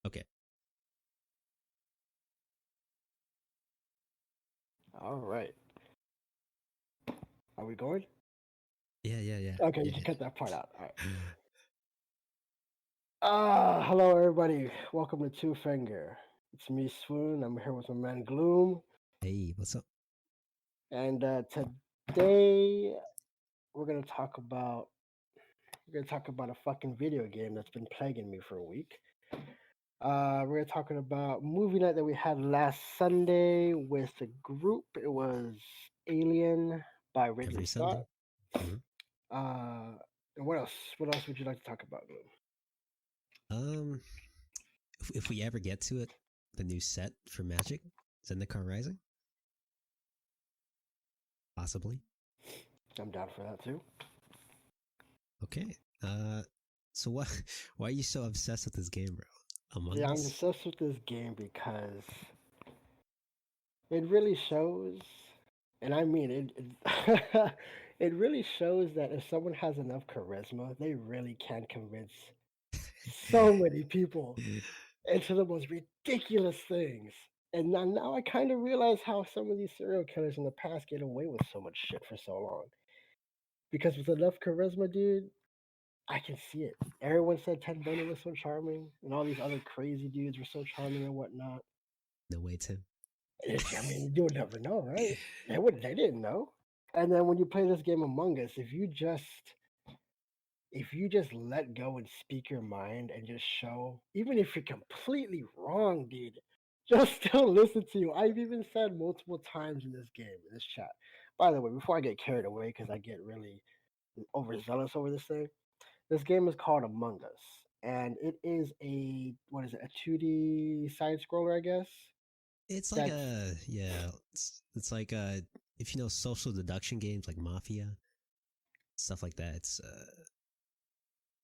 Okay. All right. Are we going? Yeah, yeah, yeah, Okay, you yeah, can cut that part out. All right. yeah. Hello everybody. Welcome to TwoFinger. It's me, Swoon. I'm here with my man Gloom, Hey, what's up? and today we're gonna talk about a fucking video game that's been plaguing me for a week. We're talking about movie night that we had last Sunday with the group. It was Alien by Ridley Every Scott. Sunday. Hmm. And what else? What else would you like to talk about, Gloom? Um, if we ever get to it, the new set for Magic, Zendikar Rising, possibly. I'm down for that too. Okay. So what? Why are you so obsessed with this game, bro? Among Yeah, I'm Us. obsessed with this game because it really shows, and I mean it, it really shows that if someone has enough charisma, they really can convince so many people into the most ridiculous things. And now I kind of realize how some of these serial killers in the past get away with so much shit for so long. Because with enough charisma, dude, I can see it. Everyone said Ted Bundy was so charming, and all these other crazy dudes were so charming and whatnot. No way, Tim. I mean, you would never know, right? They didn't know. And then when you play this game Among Us, if you just let go and speak your mind and just show, even if you're completely wrong, dude, just still listen to you. I've even said multiple times in this game, in this chat. By the way, before I get carried away because I get really overzealous over this thing, this game is called Among Us, and it is a what is it? A 2D side scroller, I guess. It's like That's a yeah. It's like if you know social deduction games like Mafia, stuff like that. It's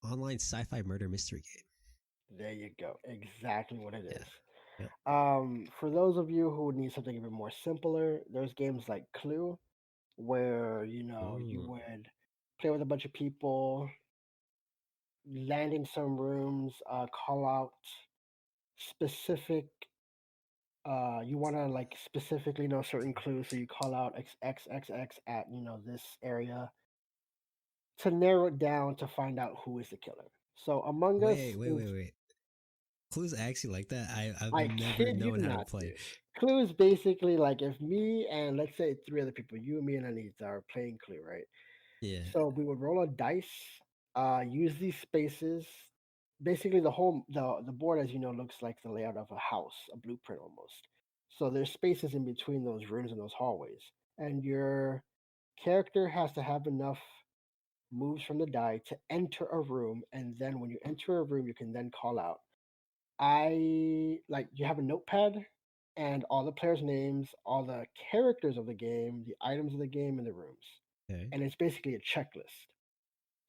online sci-fi murder mystery game. There you go. Exactly what it Yeah. is. Yep. For those of you who need something even more simpler, there's games like Clue, where you Ooh. would play with a bunch of people, land in some rooms, call out specific. You want to like specifically know certain clues, so you call out XXXX at this area to narrow it down to find out who is the killer. So Among Us Wait, wait, is, wait, wait. Clue's actually like that. I've I never kid you known how to not, play. dude. Clue is basically like if me and let's say three other people, you, me, and Anita are playing Clue, right? Yeah. So we would roll a dice, use these spaces. Basically, the board, as you know, looks like the layout of a house, a blueprint almost. So there's spaces in between those rooms and those hallways, and your character has to have enough moves from the die to enter a room, and then when you enter a room, you can then call out. You have a notepad and all the players' names, all the characters of the game, the items of the game, and the rooms. Okay. And it's basically a checklist.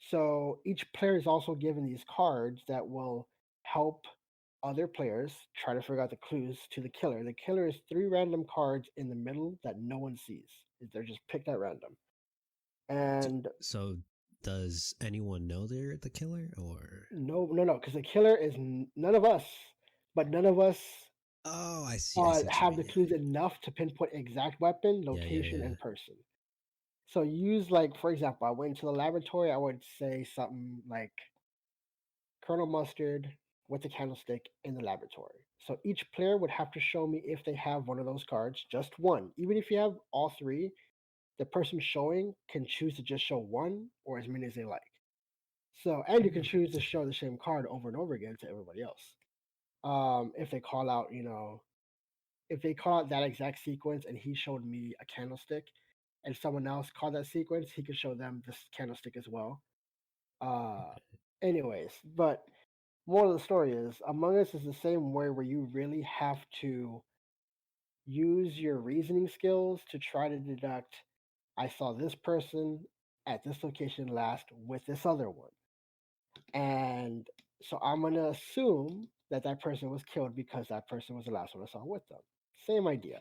So each player is also given these cards that will help other players try to figure out the clues to the killer. The killer is three random cards in the middle that no one sees. They're just picked at random. So, And so does anyone know they're the killer or? no, because the killer is none of us, but none of us Oh, I see. I see what you have mean. the clues enough to pinpoint exact weapon, Yeah, yeah, location, yeah. and person. So use like, for example, I went into the laboratory. I would say something like Colonel Mustard with the candlestick in the laboratory. So each player would have to show me if they have one of those cards, just one. Even if you have all three, the person showing can choose to just show one or as many as they like. So, and you can choose to Okay. show the same card over and over again to everybody else. If they call out, if they call out that exact sequence and he showed me a candlestick and someone else called that sequence, he could show them this candlestick as well. Uh, anyways, but moral of the story is Among Us is the same way where you really have to use your reasoning skills to try to deduct I saw this person at this location last with this other one. And so I'm going to assume that that person was killed because that person was the last one I saw with them. Same idea.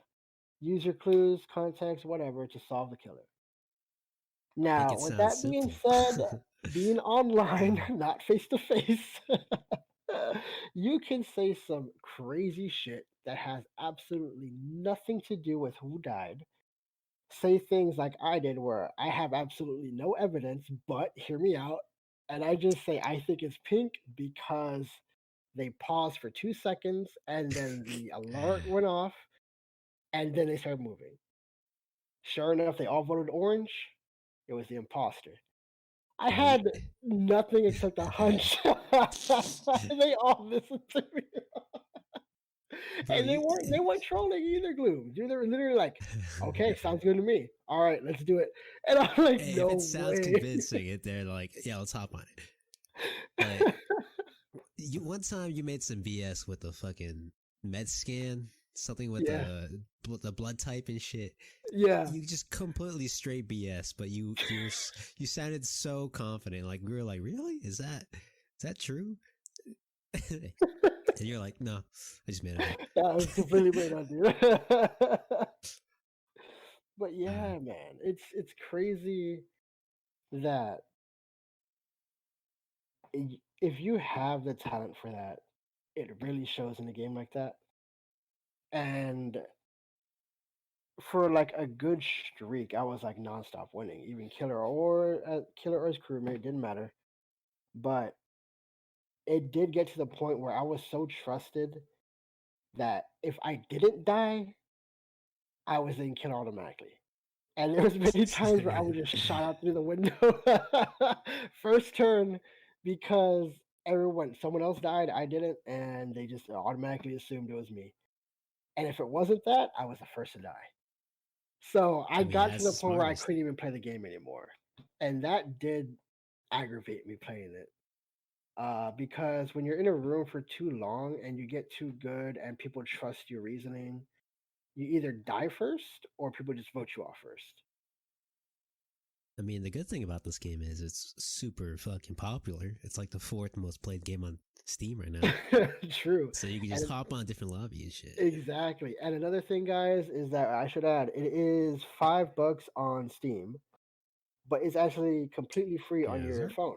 Use your clues, context, whatever to solve the killer. Make Now, it with sound that being simple. said, being online, not face to face, You can say some crazy shit that has absolutely nothing to do with who died. Say things like I did, where I have absolutely no evidence, but hear me out. And I just say, I think it's pink because they paused for 2 seconds and then the alert went off and then they started moving. Sure enough, they all voted orange. It was the imposter. I Bro, had nothing except a hunch. They all listened to me. bro, And you. they weren't trolling either, Gloom. Dude, they were literally like, okay, sounds good to me. All right, let's do it. And I'm like, Hey, if it no sounds way. convincing, they're like, yeah, let's hop on it. But you one time you made some BS with the fucking med scan, something with Yeah. the blood type and shit. Yeah. You just completely straight BS, but you sounded so confident. Like we were like, really? Is that true? And you're like, no, I just made it up. That was completely made on dude. But Uh, yeah, man, it's crazy that if you have the talent for that, it really shows in a game like that. And for like a good streak, I was like nonstop winning. Even Killer or his crewmate didn't matter. But it did get to the point where I was so trusted that if I didn't die, I was in kill automatically. And there was many times where I would just shot out through the window first turn because someone else died, I didn't, and they just automatically assumed it was me. And if it wasn't that, I was the first to die. So I I mean, got to that's the the point where I smartest. couldn't even play the game anymore. And that did aggravate me playing it. Because when you're in a room for too long and you get too good and people trust your reasoning, you either die first or people just vote you off first. I mean, the good thing about this game is it's super fucking popular. It's like the fourth most played game on Steam right now. True. So you can just And hop on different lobby and shit. exactly. And another thing, guys, is that I should add it is $5 on Steam, but it's actually completely free on Yeah, your sir. phone.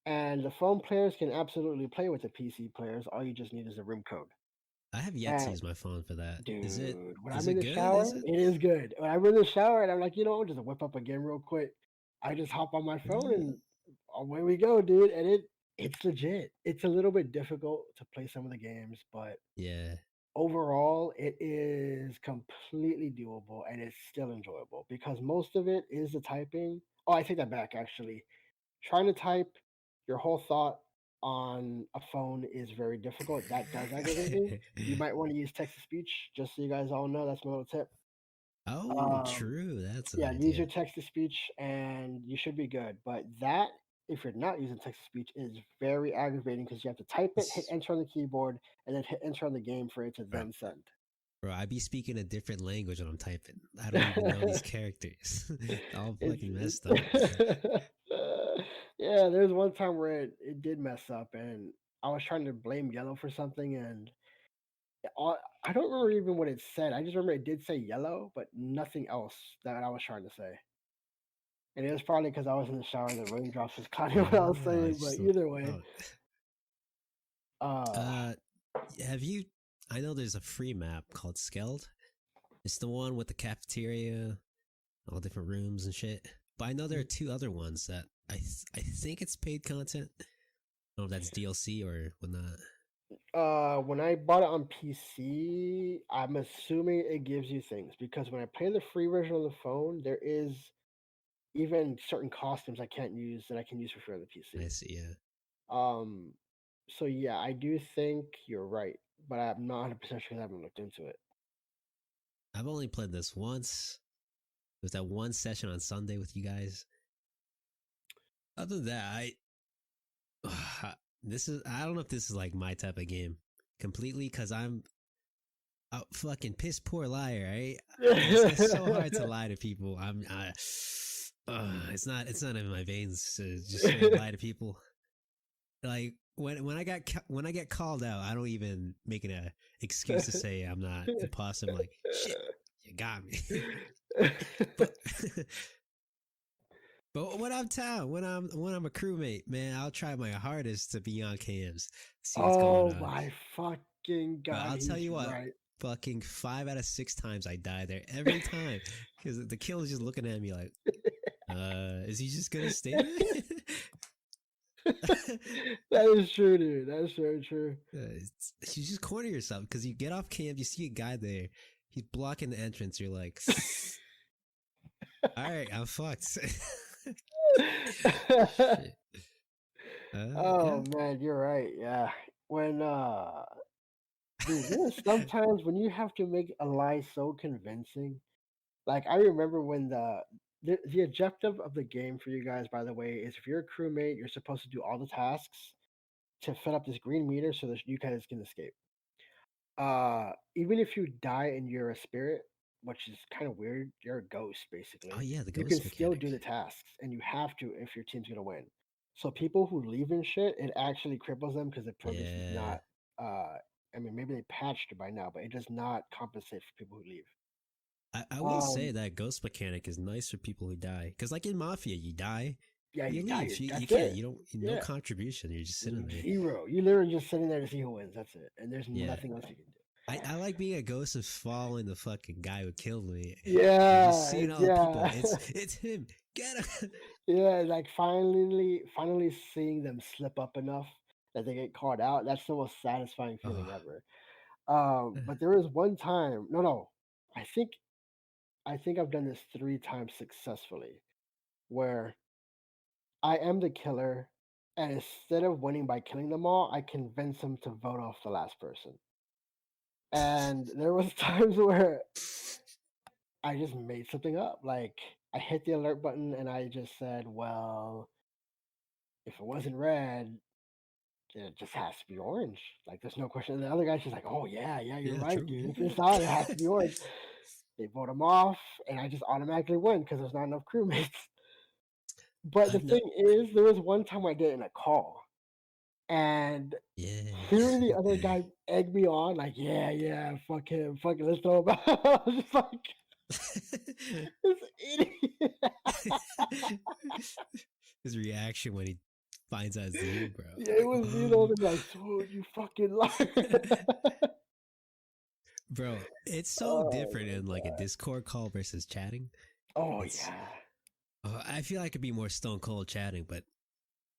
And the phone players can absolutely play with the PC players. All you just need is a room code. I have yet to And use my phone for that. dude, when Is I'm in it the good? Is shower, it? it is good. When I'm in the shower and I'm like, just whip up a game real quick. I just hop on my phone Uh, and away we go, dude. And it's legit. It's a little bit difficult to play some of the games, but yeah. overall, it is completely doable and it's still enjoyable because most of it is the typing. Oh, I take that back actually. Trying to type your whole thought on a phone is very difficult. That does aggravate me. You might want to use text to speech, just so you guys all know. That's my little tip. Oh, Um, true. That's an yeah, use idea. your text to speech and you should be good. But that, if you're not using text to speech, is very aggravating because you have to type it, hit It's, enter on the keyboard, and then hit enter on the game for it to bro, then send. bro, I be speaking a different language when I'm typing. I don't even know these characters. All fucking messed up. Yeah, there's one time where it did mess up and I was trying to blame yellow for something and I don't remember even what it said. I just remember it did say yellow, but nothing else that I was trying to say. And it was probably because I was in the shower and the raindrops was clouding what I was saying, but Just either way, oh, uh uh, have you? I know there's a free map called Skeld. It's the one with the cafeteria, all different rooms and shit. But I know there are two other ones that I think it's paid content. I don't know if that's DLC or whatnot. when I bought it on PC, I'm assuming it gives you things because when I play the free version on the phone, there is even certain costumes I can't use that I can use for free on the I PC. see. Yeah, Um, so yeah, I do think you're right, but I'm not 100% sure 'cause I haven't looked into it. I've only played this once. It was that one session on Sunday with you guys. Other than that, I don't know if this is like my type of game completely because I'm a fucking piss poor liar, right? It's so hard to lie to people. It's not in my veins to just straight up lie to people. Like when I get called out, I don't even make an excuse to say I'm not imposter. I'm like, shit, you got me. But But when I'm town, when I'm a crewmate, man, I'll try my hardest to be on cams, see what's going Oh on. my fucking But god, I'll tell he's you what, right. fucking 5 out of 6 times I die there every time because the killer's just looking at me like, is he just gonna stay there? That is true, dude. That's very true. You just corner yourself because you get off camp, you see a guy there, he's blocking the entrance. You're like, all right, I'm fucked. Shit. Yeah. Oh man, you're right. Yeah. When dude, there's sometimes when you have to make a lie so convincing. Like I remember when the objective of the game for you guys, by the way, is if you're a crewmate, you're supposed to do all the tasks to fill up this green meter so that you guys can escape. Even if you die and you're a spirit, which is kind of weird, you're a ghost Oh basically. yeah, the You can ghost still do mechanic. the tasks, and you have to if your team's gonna win. So people who leave and shit, it actually cripples them because the progress is Yeah. not. I mean, maybe they patched it by now, but it does not compensate for people who leave. I will say Um, that ghost mechanic is nice for people who die. Because, like in Mafia, you die, yeah, you you die. leave. You That's can't, it. you don't, no Yeah, contribution. You're just sitting there. zero. You literally just sitting there to see who wins. That's it, and there's Yeah. nothing else you can do. I like being a ghost and following the fucking guy who killed me and just Yeah, seeing all the people. yeah. It's him. Get him. Yeah, like finally seeing them slip up enough that they get caught out. That's the most satisfying feeling Oh, ever. But there was one time. No, I think I think I've done this 3 times successfully, where I am the killer, and instead of winning by killing them all, I convince them to vote off the last person. And there was times where I just made something up. Like I hit the alert button and I just said, "Well, if it wasn't red, it just has to be orange. Like, there's no question." And the other guy's just like, "Oh yeah, you're yeah, right, true. dude. If Yeah. it's on, it has to be orange." They vote him off, and I just automatically win because there's not enough crewmates. But the I've no. thing is, there was one time I did it in a call, and Yeah. hearing the other guy egg me on, like, "Yeah, fuck him, let's throw him out." I was just like, "This idiot." His reaction when he finds out it's you, bro. Yeah, it Like, was me the oh. whole time, like, "Dude, you fucking liar." Bro, it's so Oh different my in like a god. Discord call versus chatting. Oh It's yeah. I feel like I could be more stone cold chatting, but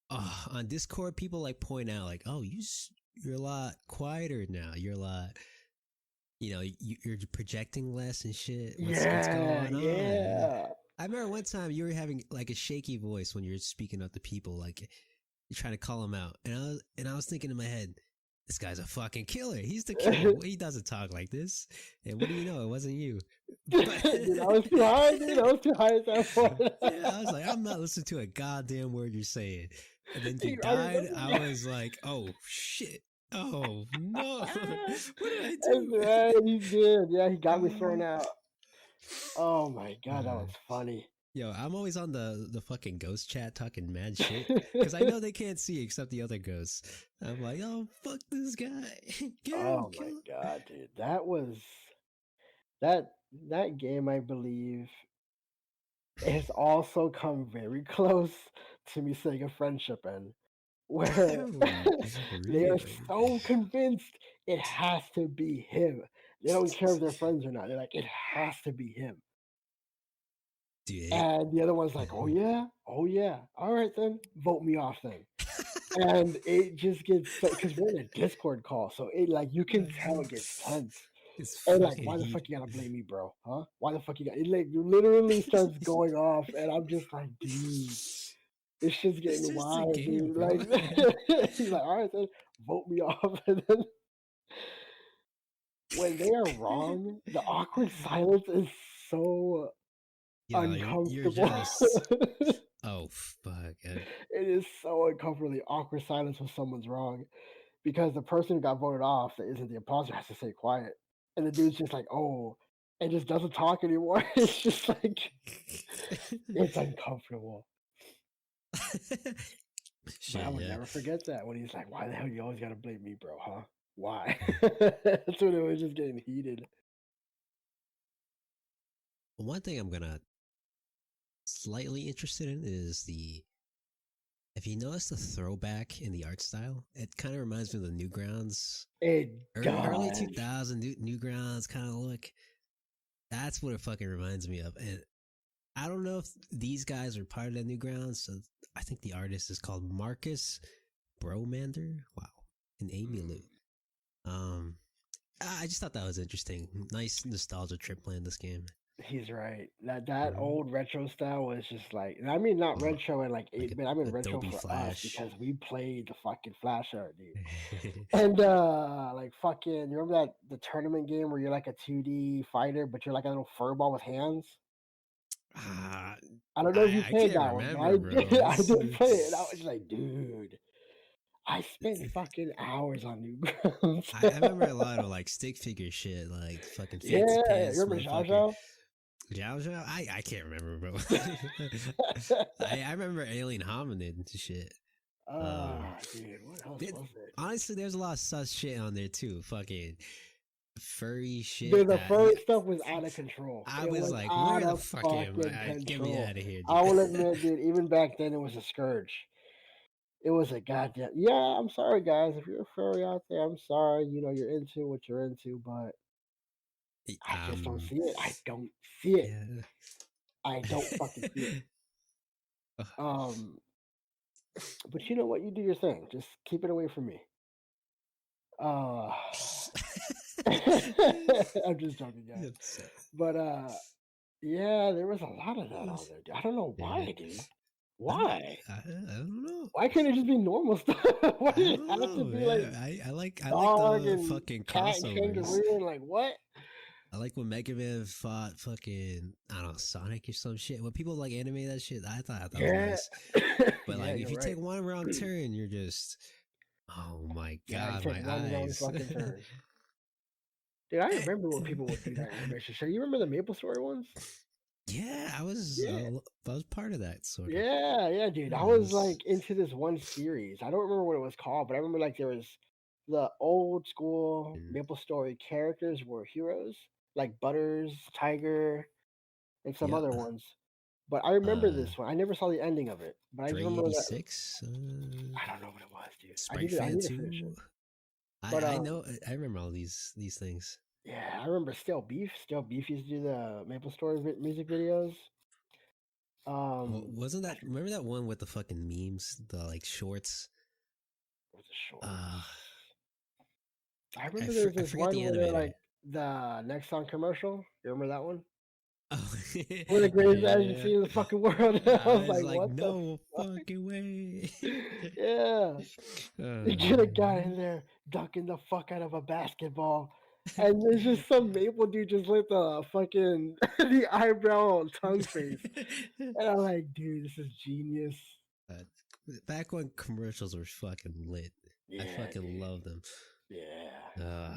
on Discord, people like point out like, oh, you're a lot quieter now. You're a lot, you're projecting less and shit. What's Yeah, going on? yeah. I remember one time you were having like a shaky voice when you're speaking up to people, like you're trying to call them out, and I was thinking in my head, this guy's a fucking killer. He's the killer. He doesn't talk like this. And what do you know? It wasn't you. But Dude, I was too high, dude. I was too high at that point. yeah, I was like, I'm not listening to a goddamn word you're saying. And then you I died. remember. I was like, oh shit. Oh no. What did I That's do? right, he did. Yeah, he got me thrown uh, out. Oh my god, that uh, was funny. yo, I'm always on the fucking ghost chat talking mad shit because I know they can't see except the other ghosts. I'm like, oh fuck this guy, get him, Oh my kill him. god, dude. That was that that game, I believe, has also come very close to me saying a friendship end. Where Oh, they are really, so convinced it has to be him. They don't care if they're friends or not. They're like, it has to be him. dude? And the other one's like, oh yeah, all right then, vote me off then. And it just gets so because we're in a Discord call, so it like you can tell it gets tense. It's And like, fucking why the heat. fuck you gotta blame me, bro? Huh? Why the fuck you got it? Like, literally starts going off, and I'm just like, dude, this shit's It's getting just a wild, game, dude. bro. Like, he's like, all right then, vote me off, and then when they are wrong, the awkward silence is so Yeah, you're uncomfortable. just. Oh fuck. It is so uncomfortably awkward silence when someone's wrong because the person who got voted off that isn't the imposter has to stay quiet, and the dude's just like, oh, and just doesn't talk anymore. It's just like it's uncomfortable. But I Shit, would yeah. never forget that when he's like, "Why the hell you always gotta blame me, bro? Huh? Why?" That's when it was just getting heated. One thing I'm gonna slightly interested in is the. If you notice the throwback in the art style, it kind of reminds me of the Newgrounds It early does. 2000 Newgrounds kind of look. That's what it fucking reminds me of. And I don't know if these guys are part of the Newgrounds. So I think the artist is called Marcus Bromander. Wow. And Amy Lou. I just thought that was interesting. Nice nostalgia trip playing this game. He's right. That old retro style was just like, and I mean not Oh, retro in like like 8-bit. I mean retro Adobe for us Flash. because we played the fucking Flash art, dude. And like fucking, you remember that the tournament game where you're like a 2D fighter, but you're like a little furball with hands? Ah, I don't know if you I played can't that one, but I remember, bro. did. I did play it, and I was like, dude, I spent fucking hours on Newgrounds. I remember a lot of like stick figure shit, like fucking fancy Yeah, you pants, remember Zhao motherfucker. Zhao? Zhao Zhao? I can't remember, bro. I remember Alien Hominid and shit. Dude, what else was it? Honestly, there's a lot of sus shit on there too. Fucking furry shit. Dude, the furry stuff was out of control. I It was was like, out where the of fuck am fucking I? Get me control. out of here, dude. I will admit, dude, even back then it was a scourge. It was a goddamn. Yeah, I'm sorry, guys. If you're a furry out there, I'm sorry. You know, you're into what you're into, but I just don't see it. I don't see it. Yeah. I don't fucking see it. But you know what? You do your thing. Just keep it away from me. I'm just joking, guys. But yeah, there was a lot of that on there. Dude. I don't know why, dude. Why? I don't know. Why can't it just be normal stuff? Why does it have to be like I like dog the and fucking cat and crossovers. kangaroo and like what? I like when Mega Man fought fucking I don't know Sonic or some shit. When people like anime that shit, I thought that was nice. But like if you take one wrong turn, you're just oh my god, my eyes. Dude, I remember when people would do that animation show. You remember the Maple Story ones? Yeah, I was part of that sort of. Yeah, dude. I was like into this one series. I don't remember what it was called, but I remember like there was the old school Maple Story characters were heroes, like Butters, Tiger, and some other ones. But I remember this one. I never saw the ending of it, but I just remember 86. I don't know what it was, dude. Sprite I need to 2. finish it. But I know. I remember all these things. Yeah, I remember Still Beef. Still Beef used to do the Maple Story music videos. Wasn't that? Remember that one with the fucking memes, the like shorts? What's the shorts? I remember there was this one the where they're like the Nexon commercial. You remember that one? Oh, we're the greatest agency in the fucking world. I was like, what no fucking way. Yeah. You get a guy in there ducking the fuck out of a basketball. And there's just some maple dude just lit the fucking the eyebrow tongue face. And I'm like, dude, this is genius. Back when commercials were fucking lit. Yeah, I fucking love them. Yeah.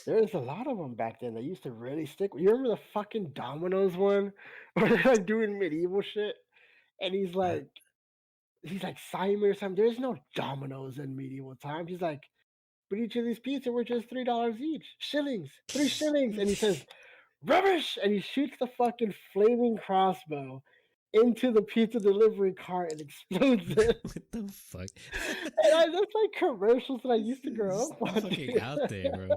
There's a lot of them back then that used to really stick. You remember the fucking Domino's one? Where they're like doing medieval shit? And he's like Simon or something. There's no Domino's in medieval times. He's like, but each of these pizzas were just $3 each. Shillings. 3 shillings. And he says, rubbish! And he shoots the fucking flaming crossbow into the pizza delivery cart and explodes it. What the fuck? And that's like commercials that I used to grow up on. Fucking out there, bro.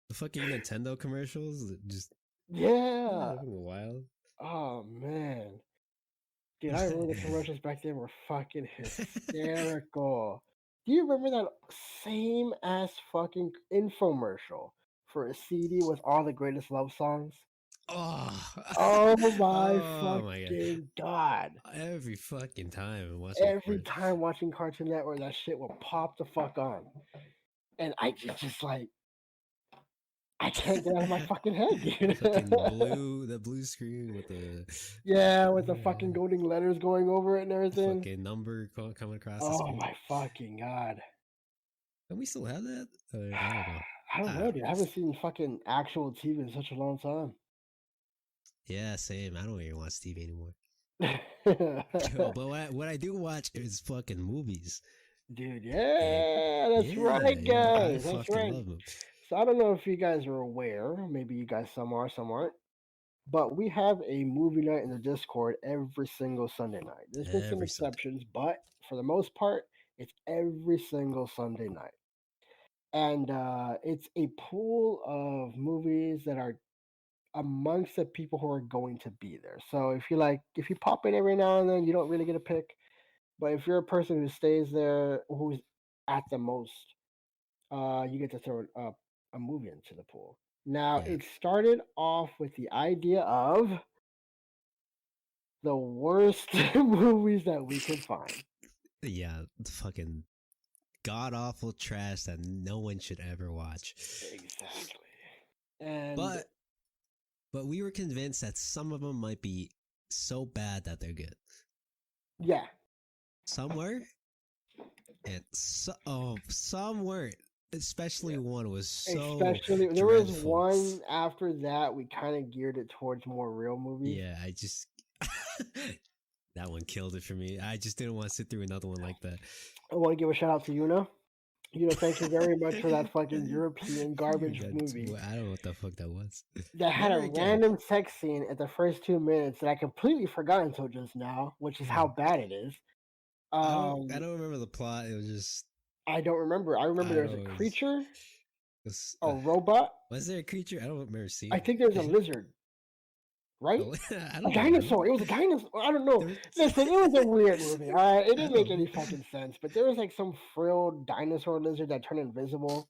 The fucking Nintendo commercials, just wild. Oh man, dude, I remember the commercials back then were fucking hysterical. Do you remember that same ass fucking infomercial for a CD with all the greatest love songs? Oh my fucking god! Every fucking time watching Cartoon Network, that shit will pop the fuck on, and I just like. I can't get out of my fucking head, dude. The blue screen with the fucking golden letters going over it and everything. Fucking number coming across the screen. Oh my fucking god! Can we still have that? I don't know. I don't know, dude. I haven't seen fucking actual TV in such a long time. Yeah, same. I don't even watch TV anymore. But what I do watch is fucking movies. Dude, that's right, guys. That's right. So I don't know if you guys are aware. Maybe you guys some are, some aren't. But we have a movie night in the Discord every single Sunday night. There's been some Every Sunday. exceptions, but for the most part, it's every single Sunday night. And it's a pool of movies that are amongst the people who are going to be there. So if you pop in every now and then, you don't really get a pick. But if you're a person who stays there, who's at the most, you get to throw a movie into the pool. Now, Yeah. it started off with the idea of the worst movies that we could find. Yeah, fucking god awful trash that no one should ever watch. Exactly. And But we were convinced that some of them might be so bad that they're good. yeah, Some were, and some weren't. Especially yeah. one was so Especially there was dreadful. one after that we kind of geared it towards more real movies. Yeah, I just that one killed it for me. I just didn't want to sit through another one like that. I want to give a shout out to Yuna. Yuna, thank you very much for that fucking European garbage movie I don't know what the fuck that was. that had Never a again. random sex scene at the first 2 minutes that I completely forgot until just now, which is how bad it is. I don't remember the plot. It was just I don't remember. I remember I there's don't a know. creature, Was, a robot. was there a creature? I don't remember seeing. I think there's a lizard, right? I A don't know. dinosaur. It was a dinosaur. I don't know. There was... Listen, it was a weird movie. All right, it I didn't make don't. any fucking sense. But there was like some frilled dinosaur lizard that turned invisible,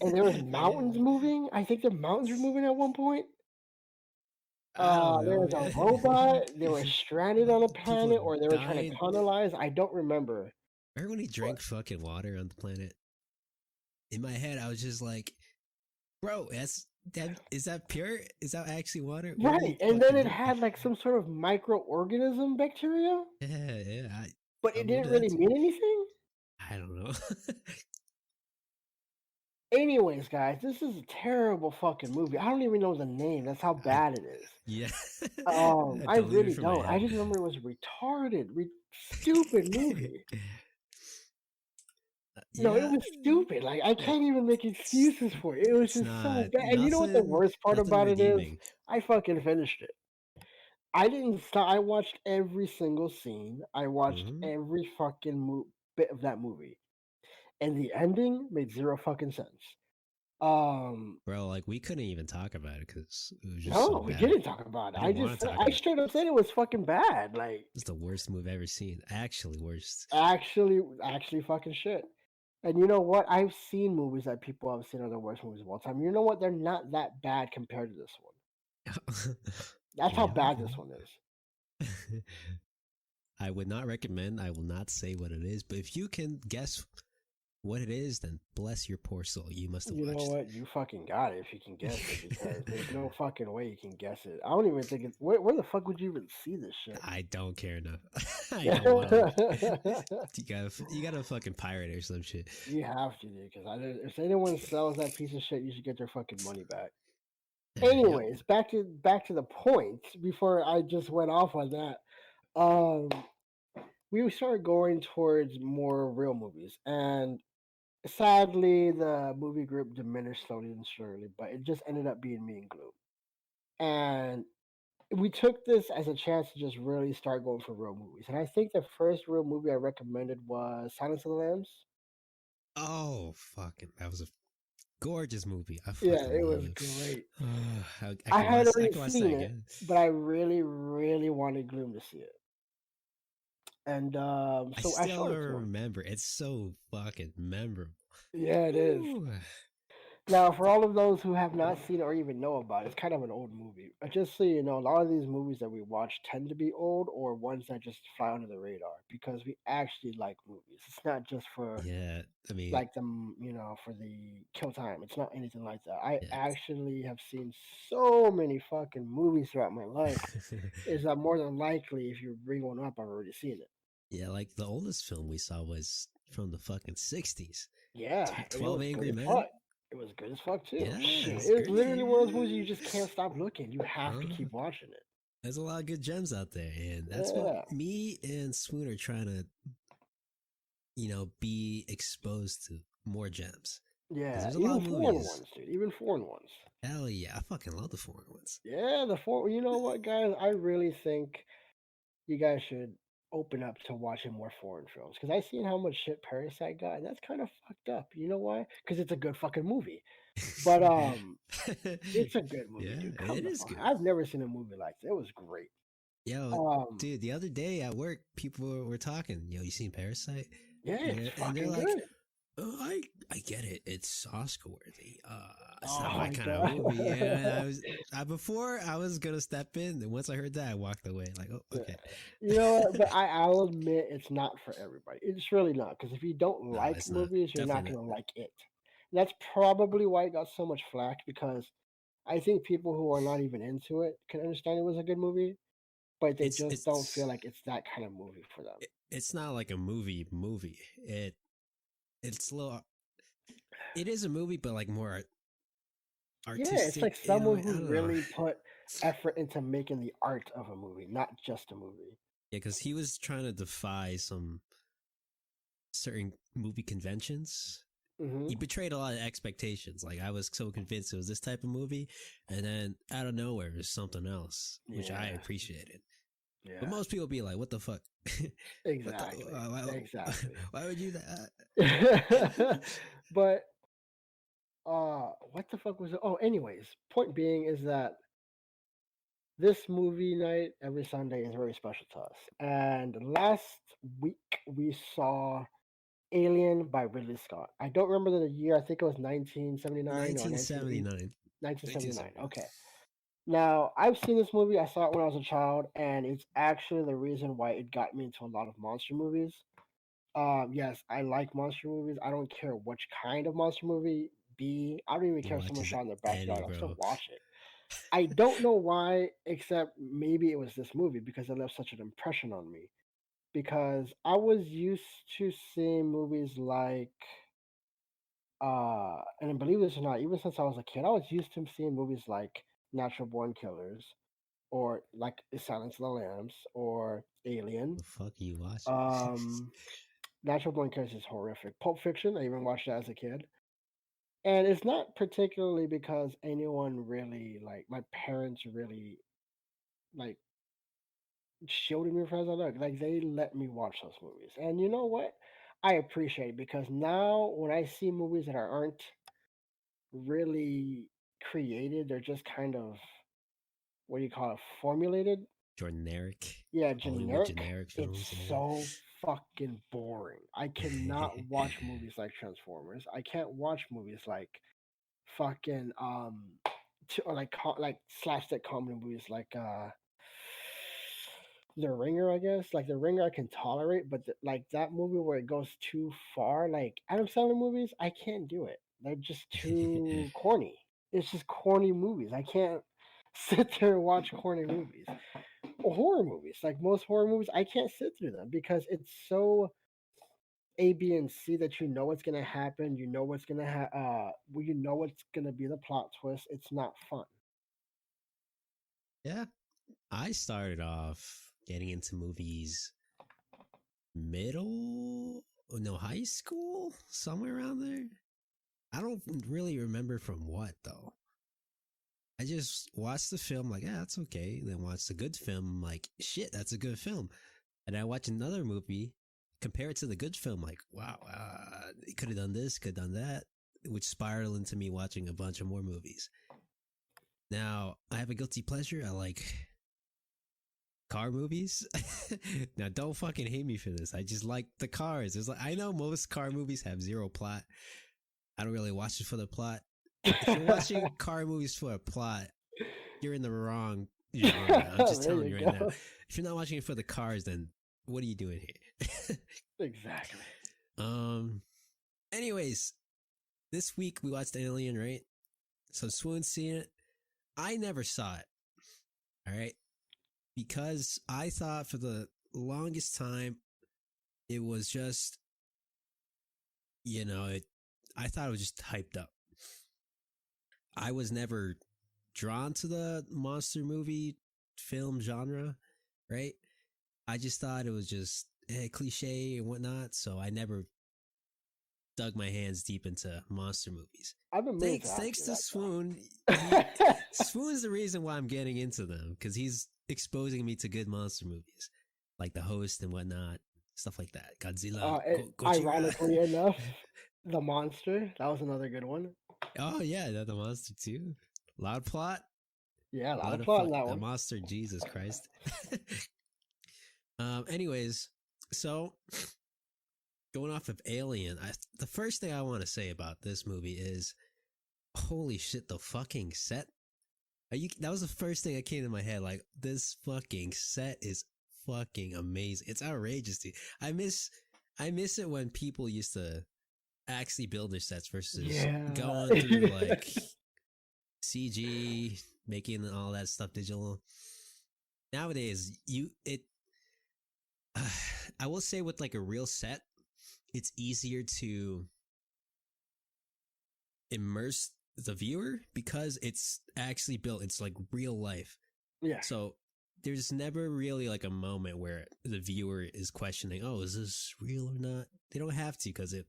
and there was mountains Yeah. moving. I think the mountains were moving at one point. I don't There know. was a robot. They were stranded on a People planet, or they were trying to died. colonize. I don't remember. Remember when he But drank fucking water on the planet? In my head, I was just like, "Bro, is that pure? Is that actually water? What are you right, and then fucking it doing?" had like some sort of microorganism bacteria, Yeah, yeah. but I it wonder didn't really that's. mean anything. I don't know. Anyways, guys, this is a terrible fucking movie. I don't even know the name. That's how I bad it is. yeah. I Deleted really from my don't. I head. just remember it was a retarded, stupid movie. No, it Yeah, was stupid. Like I it, can't even make excuses for it. It was it's just so not bad. And you know what the worst part nothing about it is? redeeming. I fucking finished it. I didn't stop. I watched every single scene. I watched Hmm. every fucking bit of that movie, and the ending made zero fucking sense. Um, Bro, like we couldn't even talk about it because it was just so no, we bad. didn't talk about it. I I didn't just want to said, talk I about it. straight up said it was fucking bad. Like It's the worst move I've ever seen. Actually, worst. actually fucking shit. And you know what? I've seen movies that people have seen are the worst movies of all time. You know what? They're not that bad compared to this one. That's how Yeah, bad okay. this one is. I would not recommend. I will not say what it is, but if you can guess what it is, then bless your poor soul. You must have You know watched what? You fucking got it if you can guess it because there's no fucking way you can guess it. I don't even think it's where the fuck would you even see this shit? I don't care enough. I don't want to look. You gotta fucking pirate it or some shit. You have to, dude. Because if anyone sells that piece of shit, you should get their fucking money back. Yep. Anyways, back to the point. Before I just went off on that, um, we started going towards more real movies, and sadly, the movie group diminished slowly and surely. But it just ended up being me and Gloom, and we took this as a chance to just really start going for real movies. And I think the first real movie I recommended was Silence of the Lambs. Oh, fucking! That was a gorgeous movie. I Yeah, fucking it love was it. great. I I can had watch. I already can watch that seen it, again. but I really, really wanted Gloom to see it. And I so I still showed it to him. remember. It's so fucking memorable. Yeah, it is. Ooh. Now, for all of those who have not seen it or even know about it, it's kind of an old movie. Just so you know, a lot of these movies that we watch tend to be old or ones that just fly under the radar because we actually like movies. It's not just for Yeah, I mean, like them, for the kill time. It's not anything like that. I yeah. actually have seen so many fucking movies throughout my life. Is that more than likely if you bring one up, I've already seen it. Yeah, like the oldest film we saw was from the fucking 60s. Yeah, and it 12 was good Angry as Men. fuck. It was good as fuck too. Yeah, Shit, it's it was literally great. one of those movies you just can't stop looking. You have to Uh, keep watching it. there's a lot of good gems out there, and that's what Yeah, me and Swoon are trying to, be exposed to more gems. Because Yeah, there's a lot even of foreign movies. ones, dude. Even foreign ones. Hell yeah, I fucking love the foreign ones. Yeah, the four. You know what, guys? I really think you guys should open up to watching more foreign films because I've seen how much shit Parasite got, and that's kind of fucked up. You know why? Because it's a good fucking movie. But it's a good movie, Yeah, dude. Come it the is fuck. good. I've never seen a movie like that. It was great. Yo, Um, dude, the other day at work, people were talking. Yo, you seen Parasite? yeah, it's And they're fucking like, good. oh, I get it. It's Oscar worthy. It's Oh not my my kind of movie. And god. before I was gonna step in, and once I heard that, I walked away. Like, oh, Yeah. okay. You know what? But I'll admit it's not for everybody. It's really not. Because if you don't No, like it's not. movies, you're not Definitely not. going to like it. And that's probably why it got so much flack because I think people who are not even into it can understand it was a good movie, but they It's just don't feel it's like it's that kind of movie for them. it's not like a movie. It's a little. It is a movie, but like more Yeah, it's like artistic in a someone way. I who don't know. really put effort into making the art of a movie, not just a movie. Yeah, because he was trying to defy some certain movie conventions. Hmm. He betrayed a lot of expectations. Like I was so convinced it was this type of movie, and then out of nowhere it was something else, which I Yeah, appreciated. But yeah, most people be like, "What the fuck? what the? exactly, exactly. Why would you do that?" But what the fuck was it? Oh, anyways, point being is that this movie night every Sunday is very special to us. And last week we saw Alien by Ridley Scott. I don't remember the year. I think it was 1979 or 1980. 1979. 1979. 1979. Okay. Now, I've seen this movie. I saw it when I was a child, and it's actually the reason why it got me into a lot of monster movies. Yes, I like monster movies. I don't care which kind of monster movie be. I don't even He care if someone watches shot in their any, backyard. I'll still bro. watch it. I don't know why, except maybe it was this movie because it left such an impression on me. Because I was used to seeing movies like, and believe this or not, even since I was a kid, I was used to seeing movies like Natural Born Killers, or like Silence of the Lambs, or Alien. The fuck are you watching? Um, Natural Born Killers is horrific. Pulp Fiction, I even watched that as a kid. And it's not particularly because anyone really, like, my parents really, like, shielded me from as like they let me watch those movies. And you know what? I appreciate it because now when I see movies that aren't really created, they're just kind of what do you call it, formulated. Generic. Yeah, Hollywood generic. generic It's films, so fucking boring. I cannot watch movies like Transformers. I can't watch movies like fucking or like like slapstick comedy movies like The Ringer, I guess. Like The Ringer, I can tolerate, but like that movie where it goes too far, like Adam Sandler movies, I can't do it. They're just too corny. It's just corny movies. I can't sit there and watch corny movies. Or horror movies, like most horror movies, I can't sit through them because it's so A, B, and C that you know what's gonna happen. You know what's gonna well, you know what's gonna be the plot twist. It's not fun. Yeah, I started off getting into movies middle, no, high school, somewhere around there. I don't really remember from what though. I just watched the film like, yeah, that's okay. Then watched a good film, like, shit, that's a good film. And I watch another movie, compare it to the good film, like, wow, could have done this, could have done that, which spiraled into me watching a bunch of more movies. Now, I have a guilty pleasure. I like car movies. Now, don't fucking hate me for this. I just like the cars. It's like I know most car movies have zero plot. I don't really watch it for the plot. If you're watching car movies for a plot, you're in the wrong genre. I'm just There telling you you right now. go. If you're not watching it for the cars, then what are you doing here? Exactly. um. Anyways, this week we watched Alien, right? So Swoon's seen it. I never saw it. All right, because I thought for the longest time it was just, I thought it was just hyped up. I was never drawn to the monster movie film genre, right? I just thought it was just cliche and whatnot. So I never dug my hands deep into monster movies. I've been meaning to ask Thanks you to that, Swoon. though. Swoon's the reason why I'm getting into them, because he's exposing me to good monster movies, like The Host and whatnot, stuff like that. Godzilla, Gojira. Ironically enough, The Monster, that was another good one. Oh yeah, the monster too. Loud plot. Yeah, a A lot lot of of plot in fuck. that A one. monster. Jesus Christ. Anyways, so going off of Alien, the first thing I want to say about this movie is, holy shit, the fucking set. That was the first thing that came to my head. Like, this fucking set is fucking amazing. It's outrageous, dude. I miss it when people used to actually build their sets versus Yeah. going through like CG, making all that stuff digital. Nowadays, I will say with like a real set, it's easier to immerse the viewer because it's actually built. It's like real life. Yeah. So there's never really like a moment where the viewer is questioning, oh, is this real or not? They don't have to, because it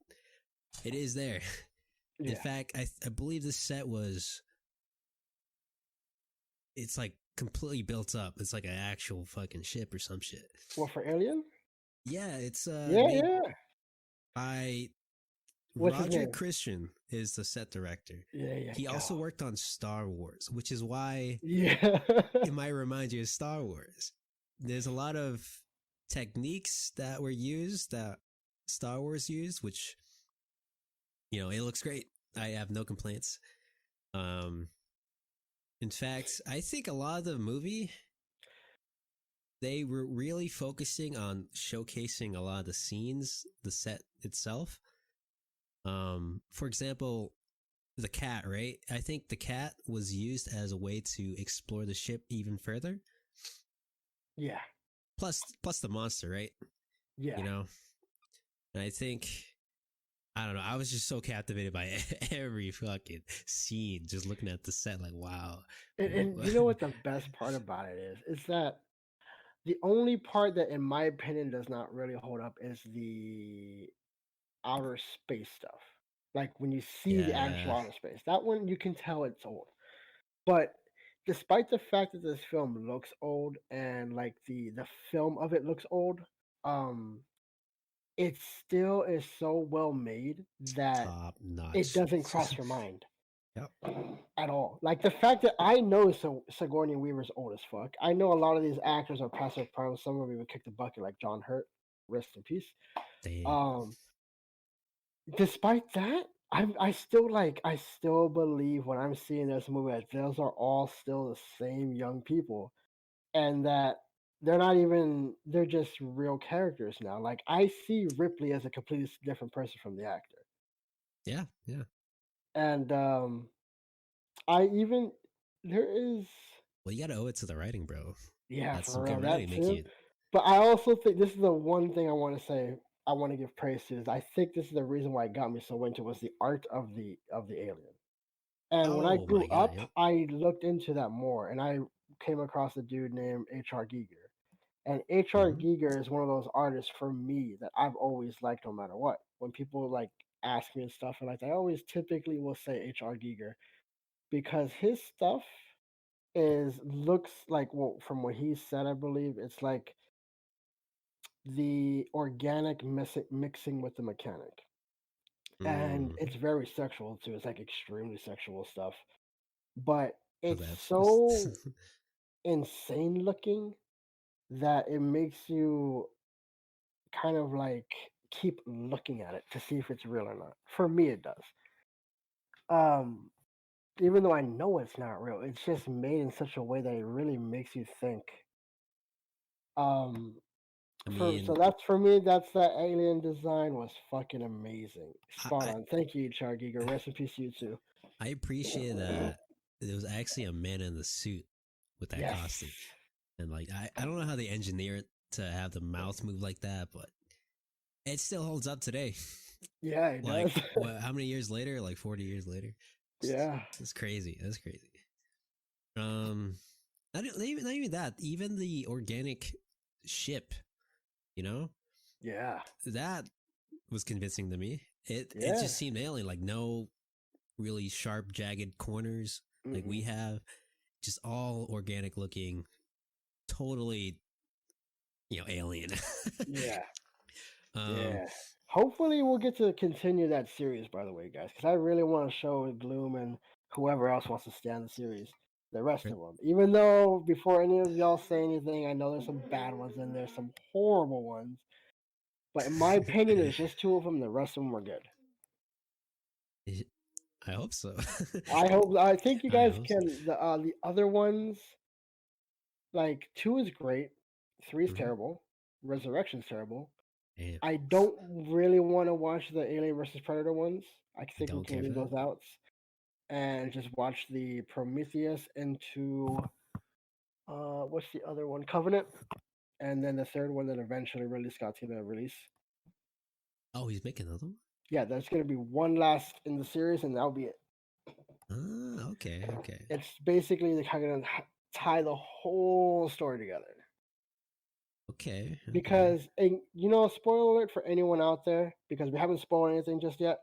is there. In Yeah. fact, I believe this set it's like completely built up. It's like an actual fucking ship or some shit. What, for Alien? Yeah, it's Yeah, made yeah. by What's his Roger name? Christian is the set director. Yeah, yeah. He Go. also worked on Star Wars, which is why Yeah. it might remind you of Star Wars. There's a lot of techniques that were used that Star Wars used, which, it looks great. I have no complaints. In fact, I think a lot of the movie, they were really focusing on showcasing a lot of the scenes, the set itself. For example, the cat, right? I think the cat was used as a way to explore the ship even further. Yeah. Plus the monster, right? Yeah. And I think, I don't know, I was just so captivated by every fucking scene, just looking at the set, like, wow. And you know what the best part about it is? Is that the only part that, in my opinion, does not really hold up is the outer space stuff. Like when you see the actual Yeah, outer space, that one you can tell it's old. But despite the fact that this film looks old and like the film of it looks old, um, it still is so well made that top it notch. doesn't cross your mind Yep. at all. Like the fact that I know Sigourney Weaver's old as fuck. I know a lot of these actors are past their prime. Some of them even kick the bucket, like John Hurt, rest in peace. Damn. Um, Despite that, I still believe when I'm seeing this movie that those are all still the same young people, and that they're just real characters now. Like I see Ripley as a completely different person from the actor, Yeah, yeah. and I even there is Well, you gotta owe it to the writing, bro. yeah, That's some for good real, writing. that Make too. you. But I also think this is the one thing I want to say. I want to give praise to is I think this is the reason why it got me so into was the art of the alien. And when I Oh grew my god. up, Yep. I looked into that more, and I came across a dude named H.R. Giger. And H.R. Mm-hmm. Giger is one of those artists for me that I've always liked, no matter what. When people like ask me and stuff, and like I always typically will say H.R. Giger because his stuff looks like, well, from what he said, I believe it's like the organic mixing with the mechanic, and Mm. it's very sexual too. It's like extremely sexual stuff, but Oh, it's that's. so insane looking that it makes you kind of like keep looking at it to see if it's real or not. For me, it does. Um, Even though I know it's not real, it's just made in such a way that it really makes you think. Um, I so mean, that's for me. That's that alien design was fucking amazing, I, spot I on. Thank you, Chargiga. Rest in peace, you too. I appreciate that there was actually a man in the suit with that Yes. costume. And like I don't know how they engineer it to have the mouth move like that, but it still holds up today. Yeah, it Like does. what? How many years later? Like 40 years later. Yeah. It's crazy. That's crazy. Um, not even that. Even the organic ship, you know, Yeah. that was convincing to me. It Yeah. just seemed alien, like no really sharp, jagged corners like we Mm-mm. have. Just all organic looking, totally, alien. Yeah. um, Yeah. Hopefully, we'll get to continue that series, by the way, guys, because I really want to show Gloom and whoever else wants to stand the series, the rest of them. Even though, before any of y'all say anything, I know there's some bad ones and there's some horrible ones. But in my opinion, there's just two of them. The rest of them are good. I hope so. I hope. I think you I guys hope so. can. The other ones, like two is great, three is Mm-hmm. terrible, Resurrection's terrible. Damn, I don't really want to watch the Alien versus Predator ones. I I think we don't can care for leave that. those out and just watch the Prometheus into what's the other one? Covenant, and then the third one that eventually Ridley Scott's gonna release. Oh, he's making another one. Yeah, there's gonna be one last in the series, and that'll be it. Ah, okay, okay, It's basically the kind of tie the whole story together. okay, okay. Because, and you know, spoiler alert for anyone out there, because we haven't spoiled anything just yet.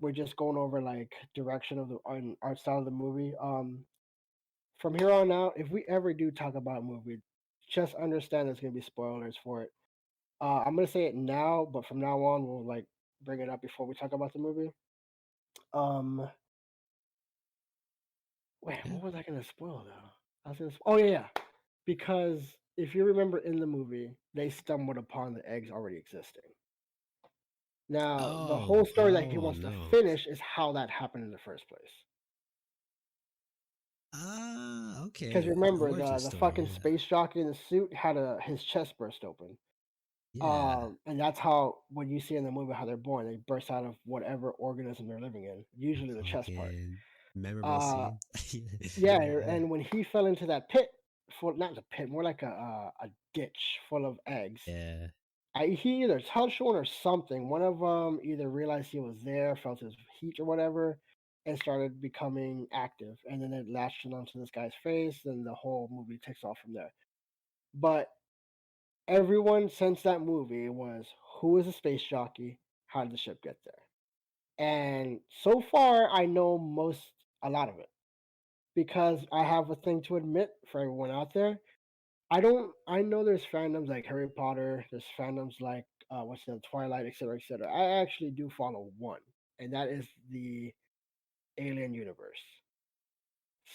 We're just going over like direction of the art style of the movie. From here on out, if we ever do talk about a movie, just understand there's gonna be spoilers for it. I'm gonna say it now, but from now on, we'll like bring it up before we talk about the movie. Um, wait, Yeah. what was I gonna spoil though? I was gonna. Oh yeah, yeah. Because if you remember in the movie, they stumbled upon the eggs already existing. Now, the whole Oh, story that he oh wants to no. finish is how that happened in the first place. Ah, Because okay. The remember, origin the story. fucking Yeah, space jockey in the suit had his chest burst open. yeah. And that's how when you see in the movie how they're born, they burst out of whatever organism they're living in, usually the chest part. Fucking memorable Uh, scene. yeah, Yeah. and when he fell into that pit, full not the pit, more like a ditch full of eggs. Yeah. He either touched one or something. One of them either realized he was there, felt his heat or whatever, and started becoming active. And then it latched onto this guy's face. Then the whole movie takes off from there. But everyone since that movie was who is a space jockey? How did the ship get there? And so far, I know a lot of it because I have a thing to admit for everyone out there. I don't. I know there's fandoms like Harry Potter. There's fandoms like what's the Twilight, etc., etc. I actually do follow one, and that is the Alien universe.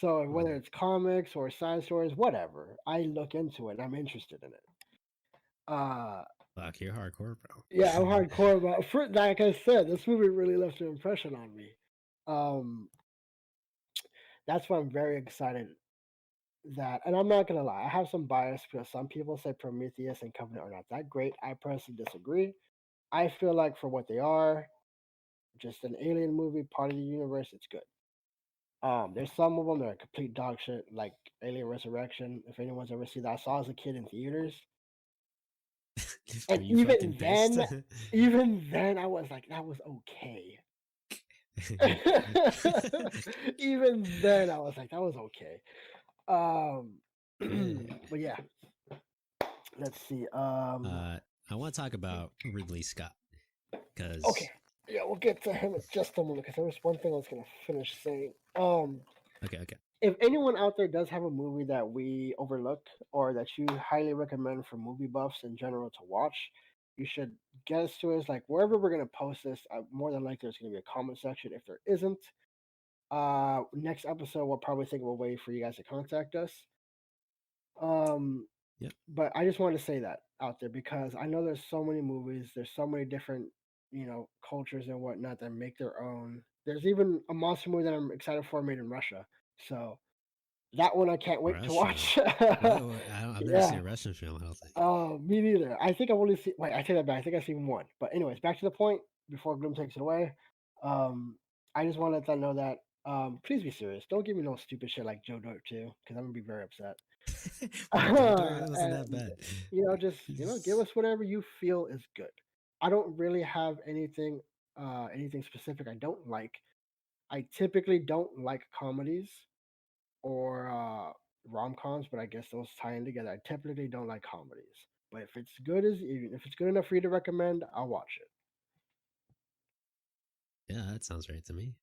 So whether Hmm. it's comics or side stories, whatever, I look into it. And I'm interested in it. Uh, Fuck, you're hardcore, bro. yeah, I'm hardcore about. Like I said, this movie really left an impression on me. Um, that's why I'm very excited that, and I'm not gonna lie, I have some bias because some people say Prometheus and Covenant are not that great. I personally disagree. I feel like for what they are, just an alien movie, part of the universe, it's good. There's some of them that are complete dog shit, like Alien Resurrection. If anyone's ever seen that, I saw as a kid in theaters, Were and you fucking pissed? even then, I was like, that was okay. Even then, I was like, that was okay. Yeah. But yeah, let's see. Uh, I want to talk about Ridley Scott Okay, because yeah, we'll get to him in just a moment because there was one thing I was gonna finish saying. okay, okay. If anyone out there does have a movie that we overlook or that you highly recommend for movie buffs in general to watch, you should get us to us. Like wherever we're gonna post this, more than likely there's gonna be a comment section. If there isn't, next episode we'll probably think of a way for you guys to contact us. Um, Yep. but I just wanted to say that out there because I know there's so many movies, there's so many different, cultures and whatnot that make their own. There's even a monster movie that I'm excited for made in Russia. So that one I can't wait to Russia. watch. I've never seen Yeah. a Russian film. I don't think. Me neither. I think I've only seen. Wait, I take that back. I think I've seen one. But anyways, back to the point. Before Gloom takes it away, um, I just want to let them know that please be serious. Don't give me no stupid shit like Joe Dirt too, because I'm gonna be very upset. Bro, Joe Dirt wasn't that And bad. just give He's us whatever you feel is good. I don't really have anything specific I don't like. I typically don't like comedies or rom coms, but I guess those tie in together. I typically don't like comedies, but if it's good enough for you to recommend, I'll watch it. Yeah, that sounds right to me.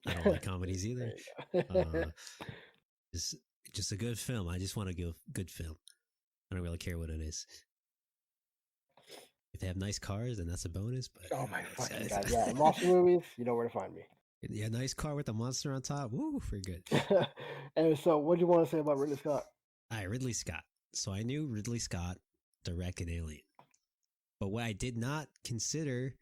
I don't like comedies either. There you go. Uh, just just a good film. I just want a good film. I don't really care what it is. If they have nice cars, then that's a bonus. But Oh my fucking god! Yeah, in monster movies, you know where to find me. yeah, nice car with a monster on top. Woo, we're good. And so, what do you want to say about Ridley Scott? All right, Ridley Scott. So I knew Ridley Scott directed Alien, but what I did not consider,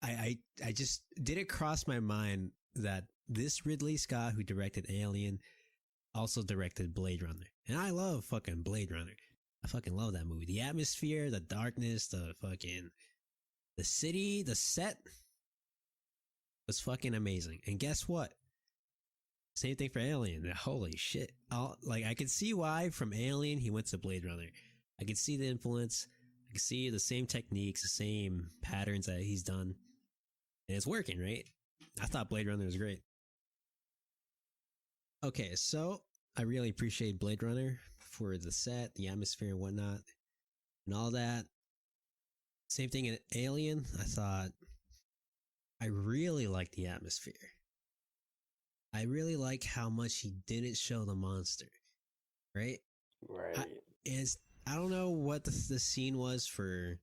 I just didn't cross my mind that this Ridley Scott who directed Alien also directed Blade Runner, and I love fucking Blade Runner. I fucking love that movie. The atmosphere, the darkness, the city, the set was fucking amazing. And guess what? Same thing for Alien. Holy shit! I could see why from Alien he went to Blade Runner. I could see the influence. I could see the same techniques, the same patterns that he's done, and it's working, right? I thought Blade Runner was great. Okay, so I really appreciate Blade Runner for the set, the atmosphere, and whatnot, and all that. Same thing in Alien. I thought I really liked the atmosphere. I really like how much he didn't show the monster, right? I, Right. is I don't know what the scene was for.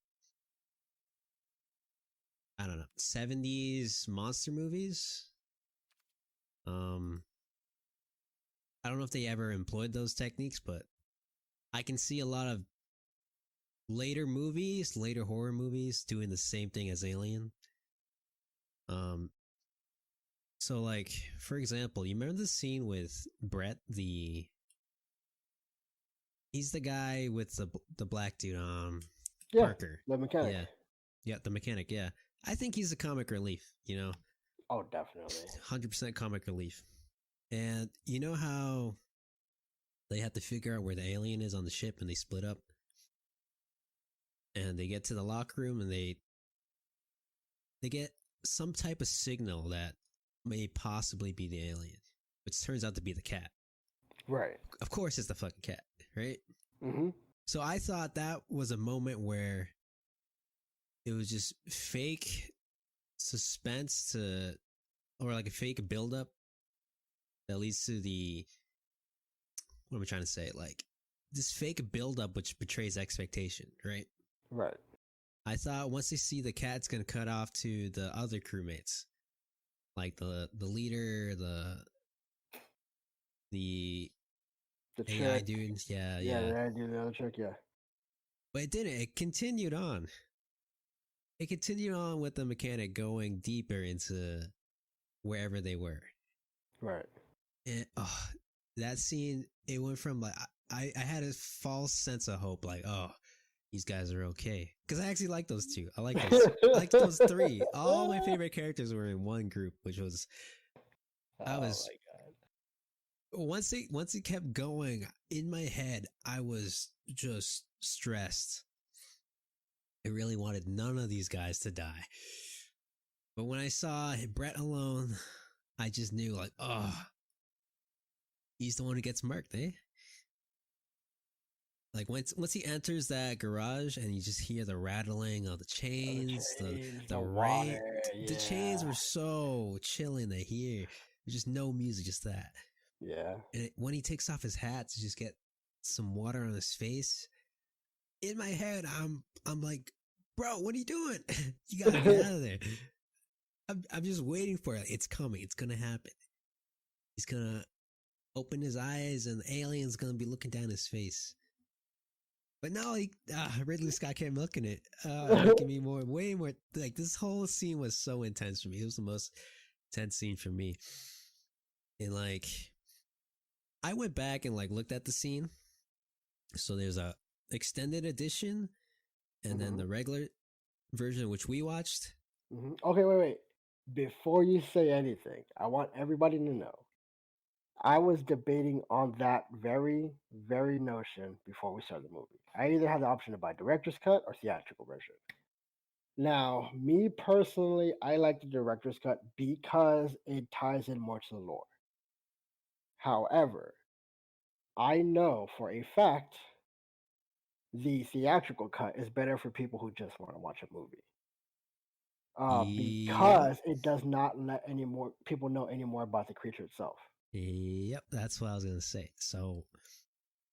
I don't know 70s monster movies. Um, I don't know if they ever employed those techniques, but I can see a lot of later horror movies doing the same thing as Alien. Um, so like for example, you remember the scene with Brett, he's the guy with the black dude, Yeah, Parker. the mechanic. Yeah, yeah, the mechanic. Yeah, I think he's a comic relief. You know, Oh, definitely. 100% comic relief. And you know how they have to figure out where the alien is on the ship, and they split up, and they get to the locker room, and they get some type of signal that may possibly be the alien, which turns out to be the cat. Right. Of course, it's the fucking cat, right? Mm-hmm. So I thought that was a moment where it was just fake suspense to, or like a fake buildup that leads to the, what am I trying to say? Like this fake buildup which betrays expectation, right? Right. I thought once they see the cat's gonna cut off to the other crewmates, like the leader, the The AI chick. dude, yeah, Yeah, yeah. the idea the other chick. Yeah. But it didn't. It continued on. It continued on with the mechanic going deeper into wherever they were. Right. And that scene, it went from like I had a false sense of hope, like, oh, these guys are okay. Because I actually like those two. I like those three. All my favorite characters were in one group, which was I Oh was my god. once it kept going in my head, I was just stressed. I really wanted none of these guys to die. But when I saw Brett alone, I just knew like, oh, he's the one who gets murked, eh? Like once he enters that garage and you just hear the rattling of the Oh, the chains, chains, the the rain, water. the chains Yeah. were so chilling to hear. There's just no music, just that. Yeah. And when he takes off his hat to just get some water on his face, in my head, I'm like, bro, what are you doing? You gotta get out of there. I'm just waiting for it. It's coming. It's gonna happen. He's gonna open his eyes, and the alien's gonna be looking down his face. But now, Ridley Scott kept milking it, making me way more. Like this whole scene was so intense for me. It was the most intense scene for me. And like, I went back and like looked at the scene. So there's a extended edition, and then Mm-hmm. the regular version, which we watched. Mm-hmm. Okay, wait. Before you say anything, I want everybody to know. I was debating on that very notion before we started the movie. I either had the option to buy director's cut or theatrical version. Now, me personally, I like the director's cut because it ties in more to the lore. However, I know for a fact the theatrical cut is better for people who just want to watch a movie. Yep. because it does not let any more people know any more about the creature itself. Yep. That's what I was gonna say. So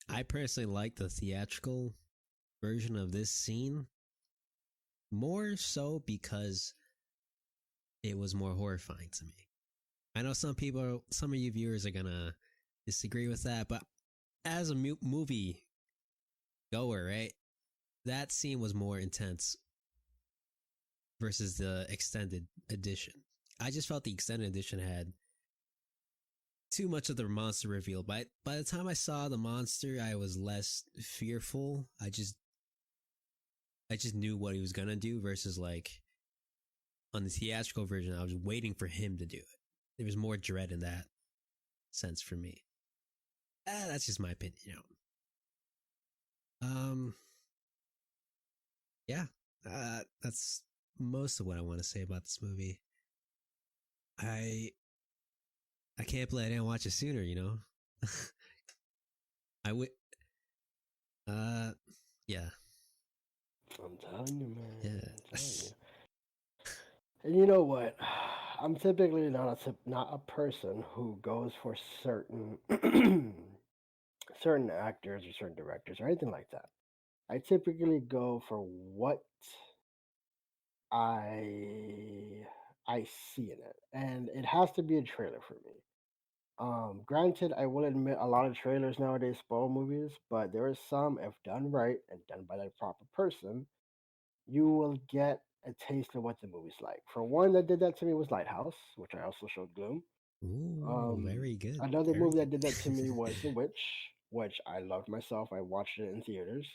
I personally like the theatrical version of this scene more so because it was more horrifying to me. I know some of you viewers are gonna disagree with that, but as a movie goer, right, that scene was more intense versus the extended edition. I just felt the extended edition had too much of the monster reveal. By the time I saw the monster, I was less fearful. I just knew what he was gonna do versus like on the theatrical version, I was waiting for him to do it. There was more dread in that sense for me. That's just my opinion, you know. Yeah, that's most of what I want to say about this movie. I I can't believe I didn't watch it sooner. You know, I would. Uh, yeah, I'm telling you, man. yeah. I'm telling you. And you know what? I'm typically not a person who goes for certain certain actors or certain directors or anything like that. I typically go for what I I see in it, and it has to be a trailer for me. Granted, I will admit a lot of trailers nowadays spoil movies, but there are some, if done right and done by the proper person, you will get a taste of what the movie's like. For one that did that to me was Lighthouse, which I also showed Gloom. Ooh, Um, very good. Another Very movie that good. did that to me was The Witch, which I loved myself. I watched it in theaters.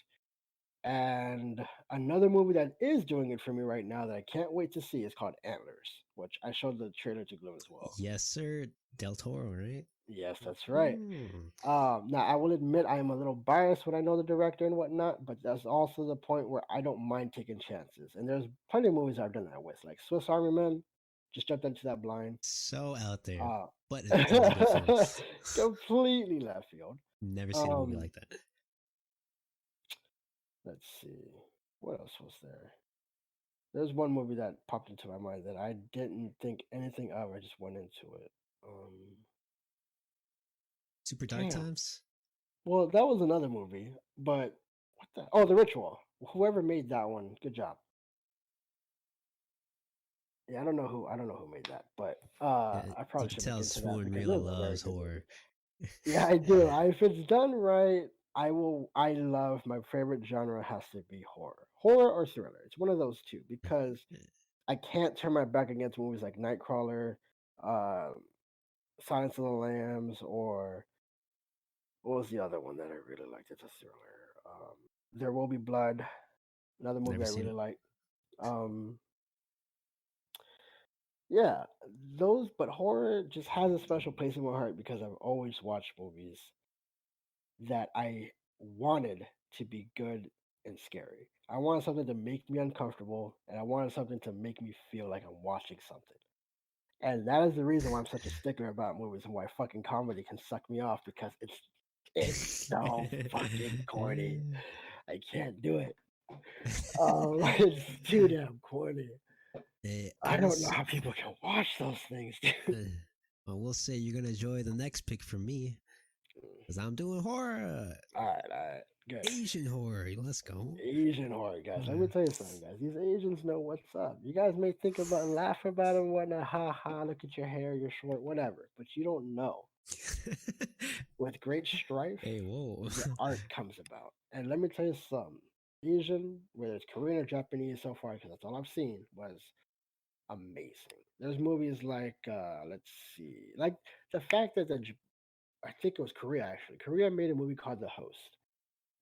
And another movie that is doing it for me right now that I can't wait to see is called Antlers, which I showed the trailer to Gloom as well. Yes, sir. Del Toro, right? Yes, that's right. Hmm. Now I will admit I am a little biased when I know the director and whatnot, but that's also the point where I don't mind taking chances. And there's plenty of movies I've done that with, like Swiss Army Man. Just jumped into that blind. So out there, Uh, but a totally good film. completely left field. Never seen a movie Um, like that. let's see, what else was there? There's one movie that popped into my mind that I didn't think anything of. I just went into it. Super Dark Damn. Times. Well, that was another movie, but what the? Oh, The Ritual. Whoever made that one, good job. Yeah, I don't know who made that, but I You probably can should look tell into that Swoon because it really was a very loves good movie. horror. Yeah, I do. If it's done right, I will. I love my favorite genre has to be horror or thriller. It's one of those two because I can't turn my back against movies like Nightcrawler, uh, Silence of the Lambs, or what was the other one that I really liked? It's a thriller. There Will Be Blood, another movie Never I seen really it. like. Um, yeah, those. But horror just has a special place in my heart because I've always watched movies that I wanted to be good and scary. I wanted something to make me uncomfortable, and I wanted something to make me feel like I'm watching something. And that is the reason why I'm such a stickler about movies and why fucking comedy can suck me off because it's so fucking corny. I can't do it. It's too damn corny. I I will. don't know how people can watch those things, dude. I will say you're gonna enjoy the next pick from me because I'm doing horror, All right, good. Asian horror. Let's go. Asian horror, guys. Let me Uh, tell you something, guys. These Asians know what's up. You guys may think about and laugh about it and whatnot. Ha ha, look at your hair, you're short, whatever. But you don't know. With great strife, Hey, whoa. the art comes about. And let me tell you something. Asian, whether it's Korean or Japanese so far, because that's all I've seen, was amazing. There's movies like, let's see, like the fact that I think it was Korea actually. Korea made a movie called The Host.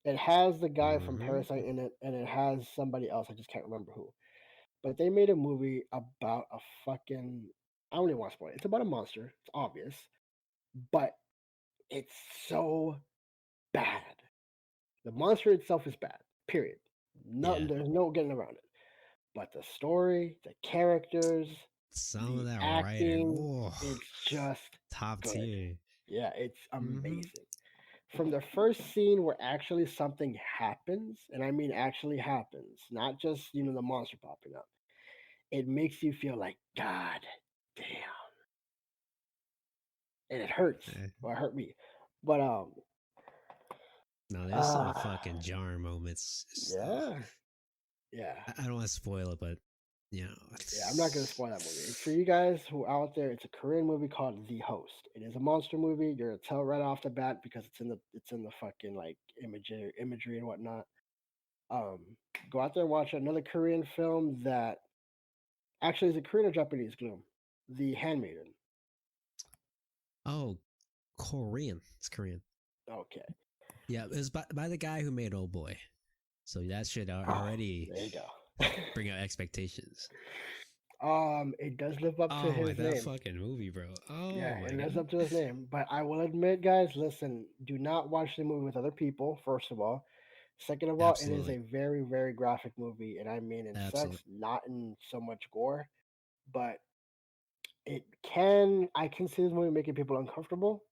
It has the guy from Mm-hmm. Parasite in it, and it has somebody else. I just can't remember who. But they made a movie about a fucking. I don't even want to spoil it. It's about a monster. It's obvious, but it's so bad. The monster itself is bad. Period. No, Yeah. there's no getting around it. But the story, the characters, Some of the that writing, acting, whoa, it's just top good. tier. Yeah, it's Mm-hmm. amazing. From the first scene where actually something happens, and I mean actually happens, not just, the monster popping up. it makes you feel like, God damn, and it hurts. Eh, Or it hurt me. But no, there's some uh, fucking jarring moments. yeah, yeah, I don't want to spoil it, but you know, yeah. I'm not gonna it's spoil that movie for you guys who are out there. It's a Korean movie called The Host. It is a monster movie. You're gonna tell right off the bat because it's in the fucking like imagery and whatnot. Um, go out there and watch another Korean film that actually is a Korean or Japanese gloom. The Handmaiden. oh, Korean. It's Korean. Okay. Yeah, it was by the guy who made Old Boy. So that should Oh, already there you go. bring out expectations. It does live up to Oh my, his that name. fucking movie, bro. Yeah, Oh my it lives god. up to his name. But I will admit, guys, listen, do not watch the movie with other people, first of all. Second of all, it is a Absolutely. very, very graphic movie, and I mean in sex, Absolutely. not in so much gore. But I can see this movie making people uncomfortable.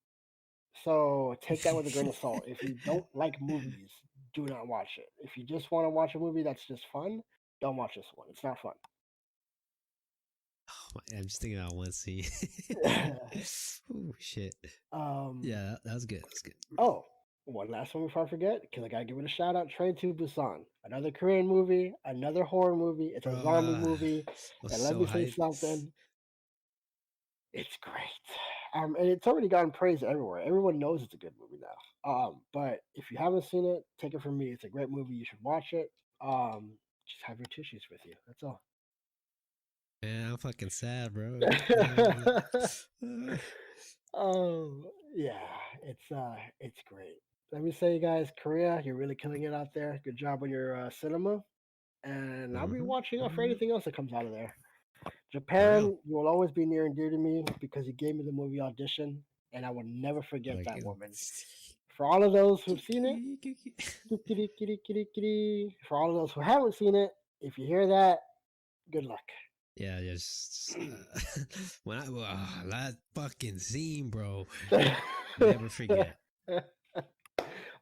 So take that with a grain of salt. If you don't like movies, do not watch it. If you just want to watch a movie that's just fun, don't watch this one. It's not fun. Oh my, I'm just thinking about one scene. Oh shit. um, Yeah, that was good. That was good. oh, one last one before I forget, because I gotta give it a shout out. Train to Busan, another Korean movie, another horror movie. It's Bro, a zombie movie, I was and let so me say hyped. something. It's great. And it's already gotten praise everywhere. Everyone knows it's a good movie now. But if you haven't seen it, take it from me. It's a great movie. You should watch it. Just have your tissues with you. That's all. Man, I'm fucking sad, bro. God damn. Oh yeah, it's great. Let me say, you guys, Korea, you're really killing it out there. Good job on your cinema, and I'll be Mm-hmm. watching out for Mm-hmm. anything else that comes out of there. For real. Japan, you will always be near and dear to me because you gave me the movie audition, and I will never forget Like, that woman. For all of those who've seen it, uh, kitty, kitty, kitty, kitty. For all of those who haven't seen it, if you hear that, good luck. yeah, just when that fucking scene, bro. Never forget.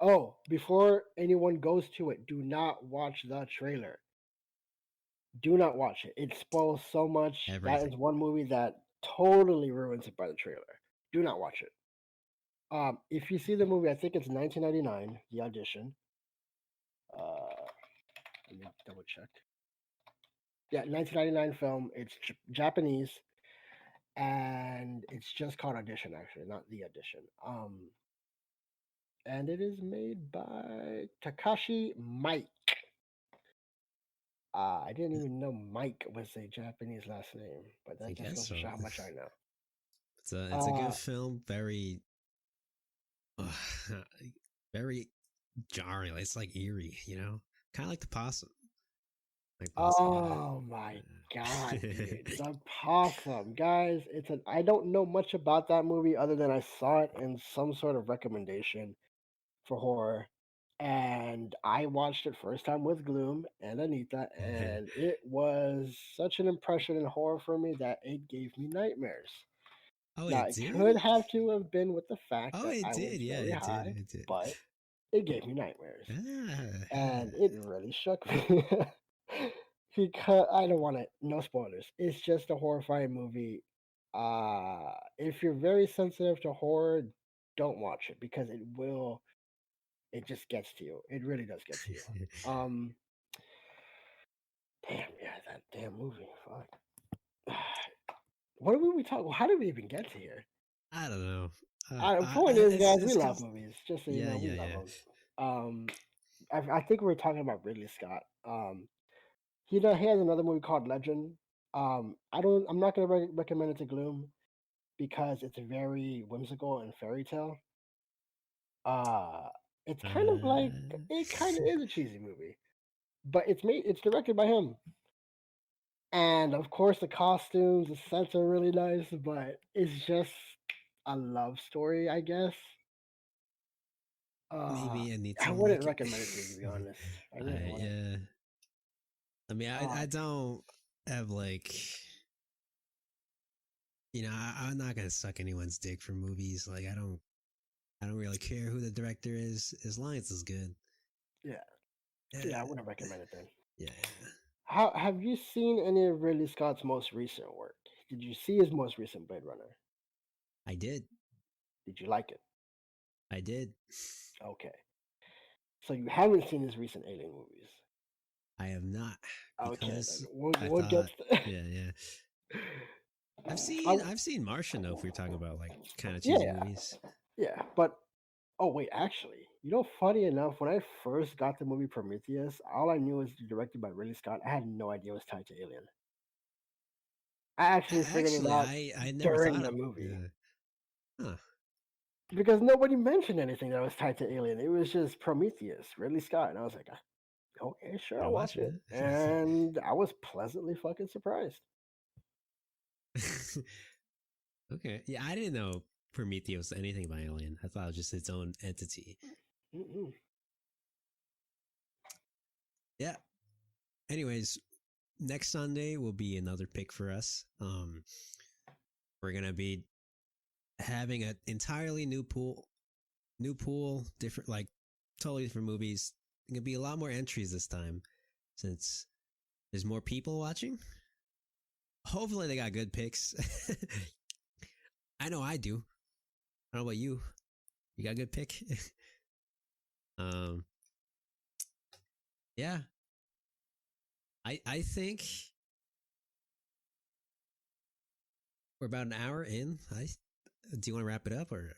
Oh, before anyone goes to it, do not watch the trailer. Do not watch it. It spoils so much. That is Everything. one movie that totally ruins it by the trailer. Do not watch it. If you see the movie, I think it's 1999, The Audition. Uh, Let me double check. Yeah, 1999 film. It's Japanese, and it's just called Audition, actually, not The Audition. And it is made by Takashi Mike. I didn't even know Mike was a Japanese last name, but I that just guess goes to show so. how much I know. It's a good film. Very, uh, very jarring. It's like eerie, you know, kind of like the possum. Like possum, Oh my god, yeah. dude. The Possum. Guys, I don't know much about that movie other than I saw it in some sort of recommendation for horror. And I watched it first time with Gloom and Anita, and it was such an impression in horror for me that it gave me nightmares. Oh, Now, it it did. could have to have been with the fact Oh, that it I was did. Yeah, very it did. high, It did. but it gave me nightmares. Ah, And it really shook me. Because I don't want to, no spoilers. It's just a horrifying movie. If you're very sensitive to horror, don't watch it because it just gets to you. It really does get to you. Um, Damn, yeah, that damn movie. Fuck. What did we talk? How did we even get to here? I don't know. Point is, guys, we It's love cause movies. Just so you yeah, know, we yeah, love yeah. them. Um, I think we were talking about Ridley Scott. He has another movie called Legend. I'm not gonna recommend it to Gloom because it's very whimsical and fairy tale. Uh, it's kind of like it kind of is a cheesy movie, but it's directed by him. And of course, the costumes, the sets are really nice, but it's just a love story, I guess. Uh, Maybe I need I to wouldn't like it. recommend it to be honest. I really wouldn't. Yeah. I mean, I Um, don't have like, I'm not gonna suck anyone's dick for movies. Like, I don't really care who the director is as long as it's good. yeah, Yeah, yeah, I wouldn't recommend it then. yeah. How have you seen any of Ridley Scott's most recent work? Did you see his most recent Blade Runner? I did. Did you like it? I did. Okay. So you haven't seen his recent Alien movies. I have not Okay, then because I we'll get. thought, yeah. I, I've seen Martian though. If we're talking about like kind of cheesy yeah, movies. yeah, but oh wait, actually, funny enough, when I first got the movie Prometheus, all I knew was directed by Ridley Scott. I had no idea it was tied to Alien. I actually figured it Actually, out I never during thought the of. movie Yeah. Huh. because nobody mentioned anything that was tied to Alien. It was just Prometheus, Ridley Scott, and I was like, okay, sure, Gonna I'll watch watch it, it. and I was pleasantly fucking surprised. Okay. Yeah, I didn't know Prometheus was anything by Alien. I thought it was just its own entity. Mm-mm. Yeah. Anyways, next Sunday will be another pick for us. We're gonna be having an entirely new pool, different, like totally different movies. Gonna be a lot more entries this time since there's more people watching. Hopefully, they got good picks. I know I do. I don't know about you. You got a good pick. um, yeah, I think we're about an hour in. Do you want to wrap it up or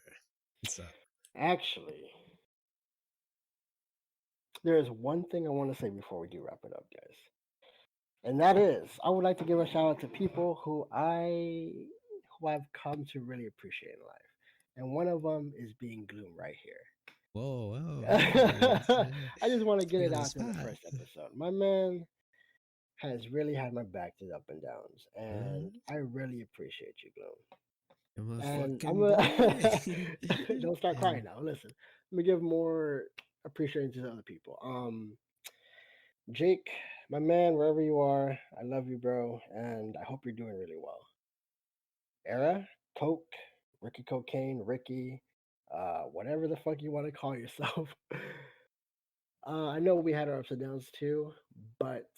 what's up? Actually, there is one thing I want to say before we do wrap it up, guys. And that is, I would like to give a shout out to people who I've come to really appreciate in life. And one of them is being Gloom right here. Whoa, whoa, whoa! I just want to get Put me it on the out there in the spot. first episode. My man has really had my back to the up and downs, and Uh, I really appreciate you, Gloom. I'm a And I'm fucking gonna don't start boy. crying now. Listen, let me give more appreciation to other people. Jake, my man, wherever you are, I love you, bro, and I hope you're doing really well. Era, Coke, Ricky Cocaine, Ricky, whatever the fuck you want to call yourself. I know we had our ups and downs too, but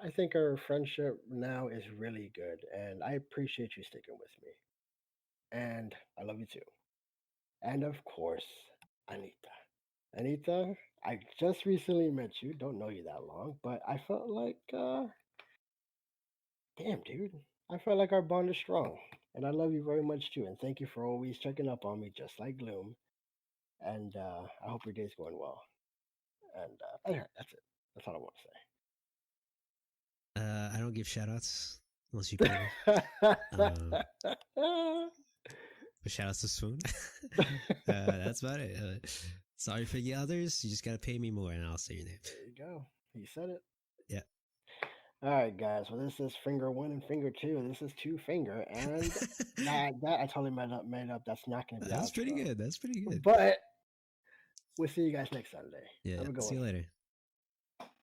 I think our friendship now is really good, and I appreciate you sticking with me. And I love you too. And of course, Anita. Anita, I just recently met you. Don't know you that long, but I felt like, damn, dude. I felt like our bond is strong. And I love you very much too. And thank you for always checking up on me, just like Gloom. And I hope your day's going well. And anyway, that's it. That's all I want I don't give shout outs unless you pay me. to But shout outs to Swoon. say. That's about it. Sorry for the others. You just gotta pay me more, and I'll say your name. There you go. He said it. Yeah. All right, guys. Well, this is finger one and finger two. This is TwoFinger, and that I totally made up. That's not going to be That's pretty outro. good. That's pretty good. But we'll see you guys next Sunday. Yeah. Have a good See one. you later.